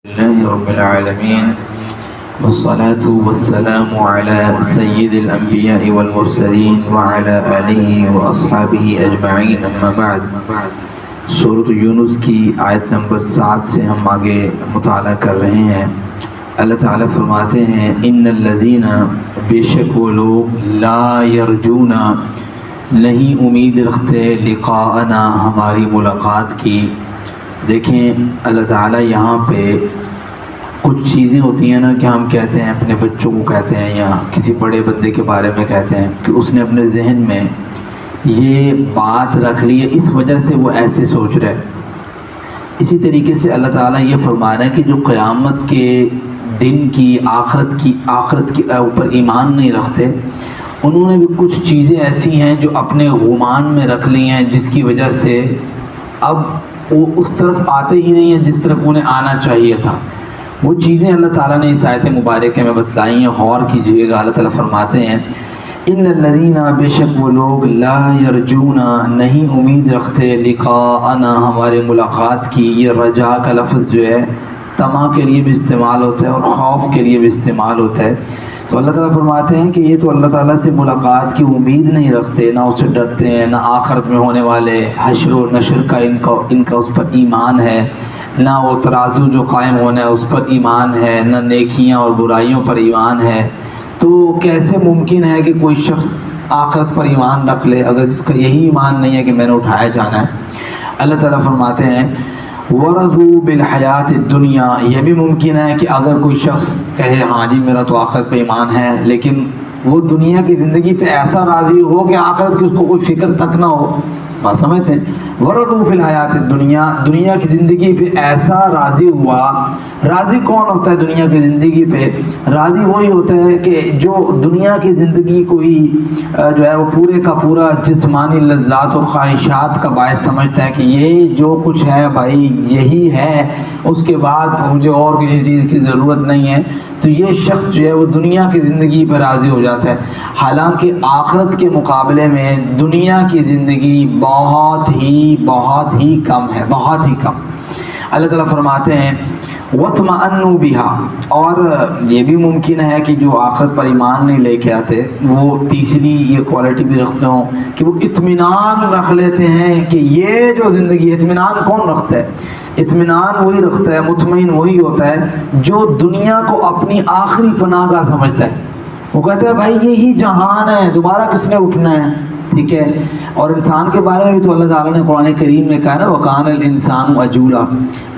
لله رب العالمين والصلاة والسلام على سيد الأنبياء والمرسلين وعلى آله وأصحابه أجمعين أما بعد سورۃ یونس کی آیت نمبر 7 سے ہم آگے مطالعہ کر رہے ہیں۔ اللہ تعالیٰ فرماتے ہیں ان الذین، بے شک وہ لوگ لا یرجون، نہیں امید رکھتے، لقاءنا، ہماری ملاقات کی۔ دیکھیں اللہ تعالیٰ یہاں پہ کچھ چیزیں ہوتی ہیں نا کہ ہم کہتے ہیں، اپنے بچوں کو کہتے ہیں یا کسی بڑے بندے کے بارے میں کہتے ہیں کہ اس نے اپنے ذہن میں یہ بات رکھ لی ہے، اس وجہ سے وہ ایسے سوچ رہا ہے۔ اسی طریقے سے اللہ تعالیٰ یہ فرما رہا ہے کہ جو قیامت کے دن کی آخرت کی اوپر ایمان نہیں رکھتے، انہوں نے بھی کچھ چیزیں ایسی ہیں جو اپنے گمان میں رکھ لی ہیں، جس کی وجہ سے اب وہ اس طرف آتے ہی نہیں ہیں جس طرف انہیں آنا چاہیے تھا۔ وہ چیزیں اللہ تعالیٰ نے اس آیت مبارکہ میں بتلائی ہیں، غور کیجئے گا۔ اللہ تعالیٰ فرماتے ہیں ان الذین، بے شک وہ لوگ لا یرجون، نہیں امید رکھتے، لقاءنا، ہمارے ملاقات کی۔ یہ رجا کا لفظ جو ہے طمع کے لیے بھی استعمال ہوتا ہے اور خوف کے لیے بھی استعمال ہوتا ہے۔ تو اللہ تعالیٰ فرماتے ہیں کہ یہ تو اللہ تعالیٰ سے ملاقات کی امید نہیں رکھتے، نہ اسے ڈرتے ہیں، نہ آخرت میں ہونے والے حشر و نشر کا ان کا اس پر ایمان ہے، نہ وہ ترازو جو قائم ہونا ہے اس پر ایمان ہے، نہ نیکیاں اور برائیوں پر ایمان ہے۔ تو کیسے ممکن ہے کہ کوئی شخص آخرت پر ایمان رکھ لے اگر جس کا یہی ایمان نہیں ہے کہ میں نے اٹھایا جانا ہے؟ اللہ تعالیٰ فرماتے ہیں وَرَضُوا بِالْحَيَاةِ الدُّنْيَا، یہ بھی ممکن ہے کہ اگر کوئی شخص کہے ہاں جی میرا تو آخرت پہ ایمان ہے، لیکن وہ دنیا کی زندگی پہ ایسا راضی ہو کہ آخرت کی اس کو کوئی فکر تک نہ ہو۔ بات سمجھتے ہیں؟ وَرَضُوا فِي الْحَيَاةِ الدُّنْيَا، دنیا کی زندگی پہ ایسا راضی ہوا۔ راضی کون ہوتا ہے دنیا کی زندگی پہ؟ راضی وہی ہوتا ہے کہ جو دنیا کی زندگی کو ہی جو ہے وہ پورے کا پورا جسمانی لذات و خواہشات کا باعث سمجھتا ہے کہ یہ جو کچھ ہے بھائی یہی ہے، اس کے بعد مجھے اور کسی چیز کی ضرورت نہیں ہے۔ تو یہ شخص جو ہے وہ دنیا کی زندگی پر راضی ہو جاتا ہے، حالانکہ آخرت کے مقابلے میں دنیا کی زندگی بہت ہی کم ہے، بہت ہی کم۔ اللہ تعالیٰ فرماتے ہیں وَاطْمَأَنُّوا بِهَا، اور یہ بھی ممکن ہے کہ جو آخرت پر ایمان نہیں لے کے آتے وہ تیسری یہ کوالٹی بھی رکھتے ہوں کہ وہ اطمینان رکھ لیتے ہیں کہ یہ جو زندگی، اطمینان کون رکھتا ہے؟ اطمینان وہی رکھتا ہے، مطمئن وہی ہوتا ہے جو دنیا کو اپنی آخری پناہ گاہ سمجھتا ہے۔ وہ کہتا ہے بھائی یہی جہان ہے، دوبارہ کس نے اٹھنا ہے؟ ٹھیک ہے۔ اور انسان کے بارے میں بھی تو اللہ تعالیٰ نے قرآن کریم میں کہا نا وَكَانَ الْإِنسَانُ عَجُولًا،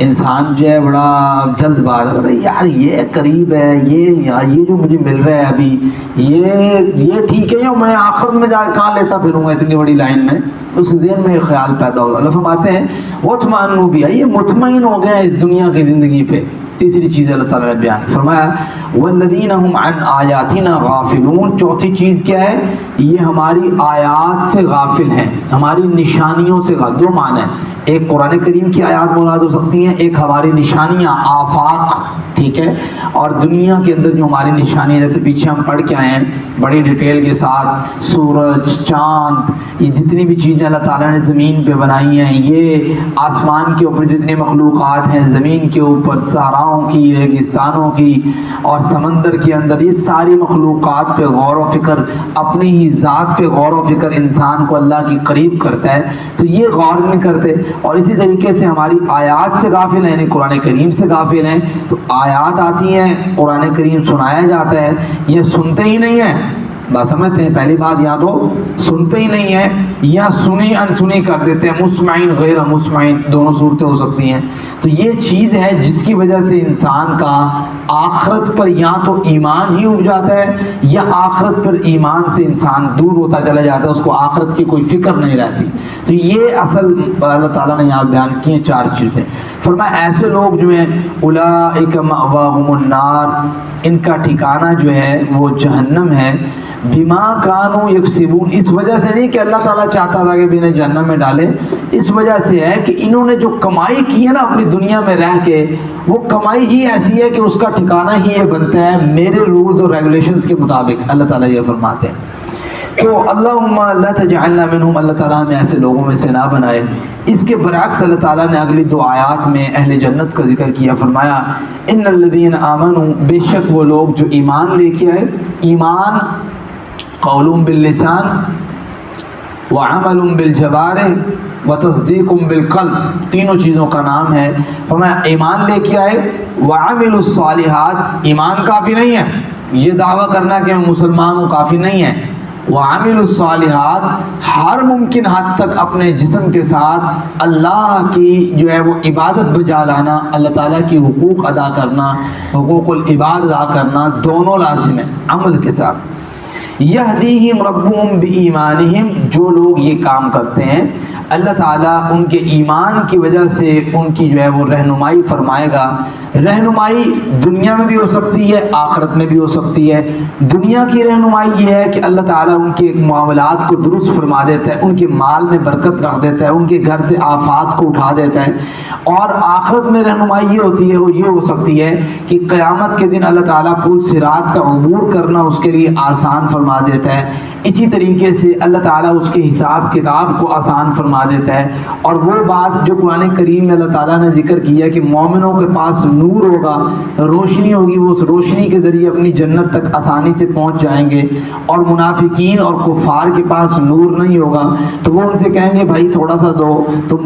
انسان جو ہے بڑا جلد باز ہے، یار یہ قریب ہے، یہ جو مجھے مل رہا ہے ابھی یہ ٹھیک ہے، یا میں آخرت میں جا کے کہاں لیتا پھروں گا اتنی بڑی لائن میں، اس کے ذہن میں یہ خیال پیدا ہوگا۔ اللہ فرماتے ہیں وَاطْمَأَنُّوا بِهَا، یہ مطمئن ہو گئے اس دنیا کی زندگی پہ۔ تیسری چیز اللہ تعالیٰ نے بیان فرمایا وَالَّذِينَ هُمْ عَنْ آيَاتِنَا غَافِلُونَ، چوتھی چیز کیا ہے؟ یہ ہماری آیات سے غافل ہیں، ہماری نشانیوں سے غافل۔ دو معنی ہیں، ایک قرآن کریم کی آیات مراد ہو سکتی ہیں، ایک ہماری نشانیاں، آفاق، ٹھیک ہے، اور دنیا کے اندر جو ہماری نشانیاں جیسے پیچھے ہم پڑھ کے آئے ہیں بڑی ڈیٹیل کے ساتھ، سورج، چاند، یہ جتنی بھی چیزیں اللہ تعالیٰ نے زمین پہ بنائی ہیں، یہ آسمان کے اوپر جتنی مخلوقات ہیں، زمین کے اوپر صحراؤں کی، ریگستانوں کی اور سمندر کے اندر، یہ ساری مخلوقات پہ غور و فکر، اپنی ہی ذات پہ غور و فکر انسان کو اللہ کی قریب کرتا ہے۔ تو یہ غور نہیں کرتے، اور اسی طریقے سے ہماری آیات سے غافل ہیں، یعنی قرآن کریم سے غافل ہیں۔ تو آیات آتی ہیں، قرآن کریم سنایا جاتا ہے، یہ سنتے ہی نہیں ہیں۔ بات سمجھتے ہیں؟ پہلی بات یا تو سنتے ہی نہیں ہیں یا سنی انسنی کر دیتے ہیں، مسمعین غیر مسمعین، دونوں صورتیں ہو سکتی ہیں۔ تو یہ چیز ہے جس کی وجہ سے انسان کا آخرت پر یا تو ایمان ہی اٹھ جاتا ہے یا آخرت پر ایمان سے انسان دور ہوتا چلا جاتا ہے، اس کو آخرت کی کوئی فکر نہیں رہتی۔ تو یہ اصل اللہ تعالیٰ نے یہاں بیان کی ہیں چار چیزیں۔ فرمایا ایسے لوگ جو ہیں اولئک مأواہم النار، ان کا ٹھکانہ جو ہے وہ جہنم ہے، بما کانوا یکسبون، اس وجہ سے نہیں کہ اللہ تعالیٰ چاہتا تھا کہ بھی انہیں جہنم میں ڈالے، اس وجہ سے ہے کہ انہوں نے جو کمائی کی ہے نا اپنی دنیا میں رہ کے، وہ کمائی ہی ایسی ہے کہ اس کا ٹھکانہ ہی یہ بنتا ہے میرے رولز اور ریگولیشنز کے مطابق۔ اللہ تعالیٰ یہ فرماتے ہیں تو اللہم لا تجعلنا منہم، اللہ تعالیٰ ہمیں ایسے لوگوں میں سے نہ بنائے۔ اس کے برعکس اللہ تعالیٰ نے اگلی 2 آیات میں اہل جنت کا ذکر کیا، فرمایا ان الذین آمنوا، بے شک وہ لوگ جو ایمان لے کے آئے۔ ایمان قول باللسان وعمل بالجوارح وتصدیق بالقلب، تینوں چیزوں کا نام ہے۔ فرمایا ایمان لے کے آئے، وعملوا الصالحات، ایمان کافی نہیں ہے، یہ دعویٰ کرنا کہ میں مسلمان ہوں کافی نہیں ہے۔ وعملوا الصالحات، ہر ممکن حد تک اپنے جسم کے ساتھ اللہ کی جو ہے وہ عبادت بجا لانا، اللہ تعالیٰ کی حقوق ادا کرنا، حقوق العباد ادا کرنا، دونوں لازم ہیں عمل کے ساتھ۔ یہدیہم ربہم بایمانہم، جو لوگ یہ کام کرتے ہیں اللہ تعالیٰ ان کے ایمان کی وجہ سے ان کی جو ہے وہ رہنمائی فرمائے گا۔ رہنمائی دنیا میں بھی ہو سکتی ہے، آخرت میں بھی ہو سکتی ہے۔ دنیا کی رہنمائی یہ ہے کہ اللہ تعالیٰ ان کے معاملات کو درست فرما دیتا ہے، ان کے مال میں برکت رکھ دیتا ہے، ان کے گھر سے آفات کو اٹھا دیتا ہے۔ اور آخرت میں رہنمائی یہ ہوتی ہے، وہ یہ ہو سکتی ہے کہ قیامت کے دن اللہ تعالیٰ پل صراط کا عبور کرنا اس کے لیے آسان فرما دیتا ہے۔ اسی طریقے سے اللہ تعالیٰ اس کے حساب کتاب کو آسان فرما دیتا ہے۔ اور وہ بات جو قرآن کریم میں اللہ تعالیٰ نے ذکر کیا کہ مومنوں کے پاس نور ہوگا، روشنی ہوگی، وہ اس روشنی کے ذریعے اپنی جنت تک آسانی سے پہنچ جائیں گے۔ اور منافقین اور کفار کے پاس نور نہیں ہوگا تو وہ ان سے کہیں گے بھائی تھوڑا سا دو، تو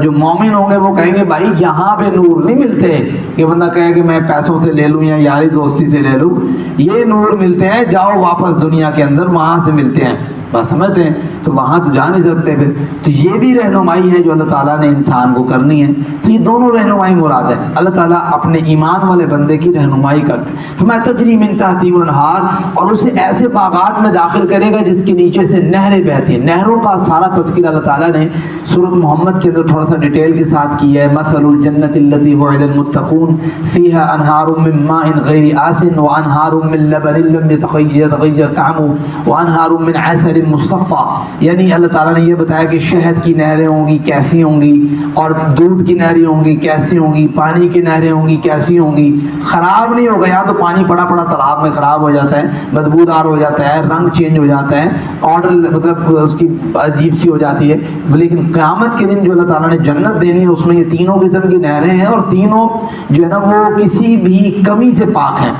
جو مومن ہوں گے وہ کہیں گے بھائی یہاں پہ نور نہیں ملتے کہ بندہ کہے کہ میں پیسوں سے لے لوں یا یاری دوستی سے لے لوں، یہ نور ملتے ہیں جاؤ واپس دنیا کے اندر وہاں سے ملتے ہیں، بس سمجھتے ہیں، تو وہاں تو جا نہیں سکتے پھر۔ تو یہ بھی رہنمائی ہے جو اللہ تعالیٰ نے انسان کو کرنی ہے۔ تو یہ دونوں رہنمائی مراد ہے، اللہ تعالیٰ اپنے ایمان والے بندے کی رہنمائی کرتے ہیں۔ فرمایا تجری من تحتہم الانہار، اور اسے ایسے باغات میں داخل کرے گا جس کے نیچے سے نہریں بہتی ہیں۔ نہروں کا سارا تذکرہ اللہ تعالیٰ نے سورۃ محمد کے اندر تھوڑا سا ڈیٹیل کے ساتھ کیا ہے۔ مثل الجنۃ التی وعد المتقون فیہا انہار من ماء غیر آسن وانہار من لبن لم یتغیر طعمہ وانہار من عسل مصفی، یعنی اللہ تعالیٰ نے یہ بتایا کہ شہد کی نہریں ہوں گی کیسی ہوں گی، اور دودھ کی نہریں ہوں گی کیسی ہوں گی، پانی کی نہریں ہوں گی کیسی ہوں گی، خراب نہیں ہوگا۔ یا تو پانی پڑا پڑا تالاب میں خراب ہو جاتا ہے، بدبودار ہو جاتا ہے، رنگ چینج ہو جاتا ہے، آرڈر مطلب اس کی عجیب سی ہو جاتی ہے۔ لیکن قیامت کے دن جو اللہ تعالیٰ نے جنت دینی ہے اس میں یہ تینوں قسم کی نہریں ہیں، اور تینوں جو ہے نا وہ کسی بھی کمی سے پاک ہیں۔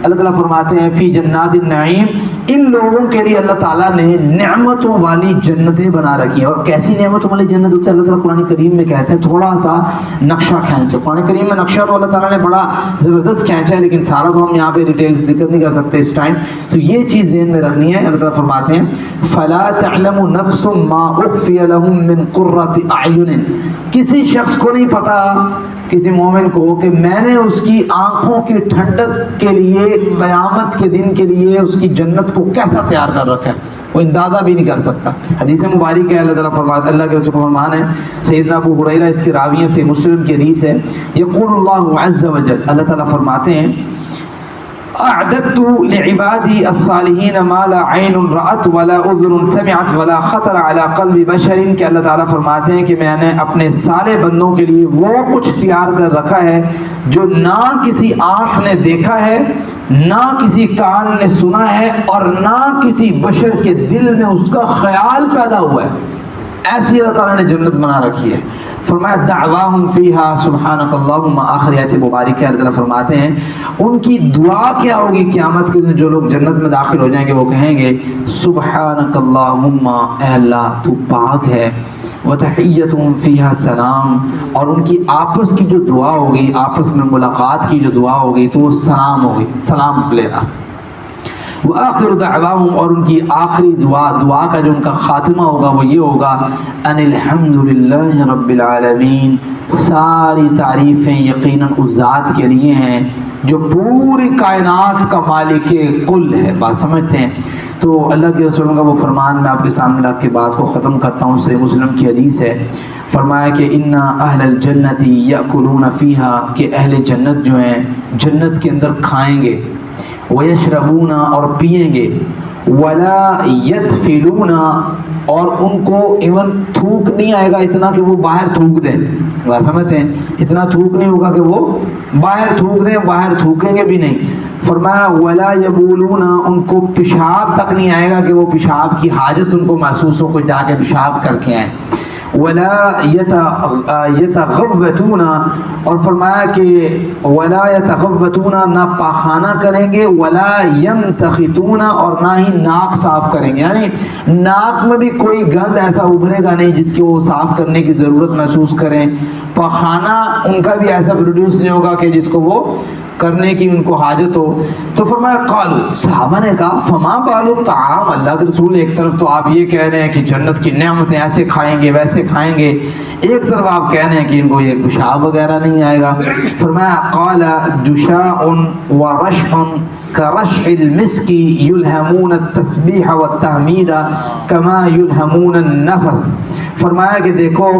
اللہ تعالیٰ فرماتے ہیں فی جنات النعیم، ان لوگوں کے لیے اللہ تعالیٰ نے نعمتوں والی جنتیں بنا رکھی ہیں۔ اور کیسی نعمتوں والی جنت ہوتی ہے اللہ تعالیٰ قرآن کریم میں کہتے ہیں، تھوڑا سا نقشہ کھینچو۔ قرآن کریم میں نقشہ تو اللہ تعالیٰ نے بڑا زبردست کھینچا ہے، لیکن سارا تو ہم یہاں پہ ڈیٹیل سے ذکر نہیں کر سکتے اس ٹائم، تو یہ چیز ذہن میں رکھنی ہے۔ اللہ تعالیٰ فرماتے ہیں فلا تعلم نفس ما اخفی لهم من قرۃ اعین، کسی شخص کو نہیں پتا، کسی مومن کو، کہ میں نے اس کی آنکھوں کی ٹھنڈک کے لیے قیامت کے دن کے لیے اس کی جنت کو کیسا تیار کر رکھا ہے، وہ اندازہ بھی نہیں کر سکتا۔ حدیث مبارک ہے، اللہ تعالیٰ فرماتا ہے، اللہ کے رسول فرمان ہے، سیدنا ابو ہریرہ اس کے راویوں سے مسلم کی حدیث ہے، یقول اللہ عز وجل، اللہ تعالیٰ فرماتے ہیں اعددت لعبادی الصالحین ما لا عین رأت ولا اذن سمعت ولا خطر على قلب بشر، کہ اللہ تعالیٰ فرماتے ہیں کہ میں نے اپنے سارے بندوں کے لیے وہ کچھ تیار کر رکھا ہے جو نہ کسی آنکھ نے دیکھا ہے، نہ کسی کان نے سنا ہے، اور نہ کسی بشر کے دل میں اس کا خیال پیدا ہوا ہے۔ ایسی اللہ تعالیٰ نے جنت بنا رکھی ہے۔ فرمایا دعواہم فیہا سبحانک اللہم، آخر آیت مبارک ہے، اللہ تعالیٰ فرماتے ہیں ان کی دعا کیا ہوگی قیامت کے دن، جو لوگ جنت میں داخل ہو جائیں گے وہ کہیں گے سبحانک اللہم، اے اللہ تو پاک ہے، وتحیتہم فیہا سلام، اور ان کی آپس کی جو دعا ہوگی، آپس میں ملاقات کی جو دعا ہوگی تو وہ سلام ہوگی، سلام لینا۔ وآخر دعواہم، اور ان کی آخری دعا کا جو ان کا خاتمہ ہوگا وہ یہ ہوگا ان الحمدللہ رب العالمین، ساری تعریفیں یقیناً اس ذات کے لیے ہیں جو پوری کائنات کا مالک کل ہے۔ بات سمجھتے ہیں؟ تو اللہ کے رسول کا وہ فرمان میں آپ کے سامنے رکھ کے بات کو ختم کرتا ہوں، سے مسلم کی حدیث ہے، فرمایا کہ ان اہل الجنت یاکلون فیہا، کہ اہل جنت جو ہیں جنت کے اندر کھائیں گے، وَيَشْرَبُونَ، اور پئیں گے، وَلَا يَدْفِلُونَ، اور ان کو ایون تھوک نہیں آئے گا اتنا کہ وہ باہر تھوک دیں۔ بات سمجھتے ہیں؟ اتنا تھوک نہیں ہوگا کہ وہ باہر تھوک دیں، باہر تھوکیں گے بھی نہیں۔ فرمایا ولا یبولون، ان کو پیشاب تک نہیں آئے گا کہ وہ پیشاب کی حاجت ان کو محسوس ہو کہ جا کے پیشاب کر کے آئیں. ولا یتغوتون، اور فرمایا کہ ولا یتغوتون، نہ پاخانہ کریں گے، ولا ینتخطون، اور نہ ہی ناک صاف کریں گے. یعنی ناک میں بھی کوئی گند ایسا ابھرے گا نہیں جس کی وہ صاف کرنے کی ضرورت محسوس کریں. پاخانہ ان کا بھی ایسا پروڈیوس نہیں ہوگا کہ جس کو وہ کرنے کی ان کو حاجت ہو. تو فرمایا قالو، صحابہ نے کہا فما بالو طعام، اللہ کے رسول ایک طرف تو آپ یہ کہہ رہے ہیں کہ جنت کی نعمتیں ایسے کھائیں گے ویسے کھائیں گے، ایک طرف آپ کہہ رہے ہیں کہ ان کو یہ پیشاب وغیرہ نہیں آئے گا. فرمایا قال جشاء ورشح كرشح المسك يلهمون التسبيح والتحميد كما يلهمون النفس. فرمایا کہ دیکھو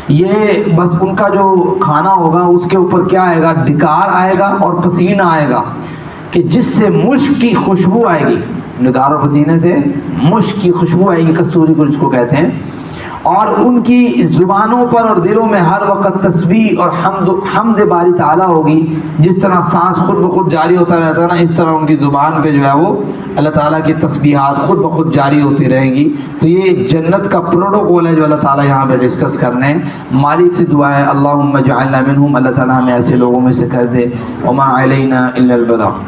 یہ بس ان کا جو کھانا ہوگا اس کے اوپر کیا آئے گا، ڈکار آئے گا اور پسینہ آئے گا کہ جس سے مشک کی خوشبو آئے گی. ڈکار اور پسینے سے مشک کی خوشبو آئے گی، کستوری کو جس کو کہتے ہیں. اور ان کی زبانوں پر اور دلوں میں ہر وقت تسبیح اور حمد باری تعالیٰ ہوگی. جس طرح سانس خود بخود جاری ہوتا رہتا ہے نا، اس طرح ان کی زبان پہ جو ہے وہ اللہ تعالیٰ کی تسبیحات خود بخود جاری ہوتی رہیں گی. تو یہ جنت کا پروٹوکول ہے جو اللہ تعالیٰ یہاں پہ ڈسکس کرنے ہیں. مالک سے دعا ہے اللہم اجعلنا منہم، اللہ تعالیٰ ہمیں ایسے لوگوں میں سے کر دے. وما علینا الا البلاغ.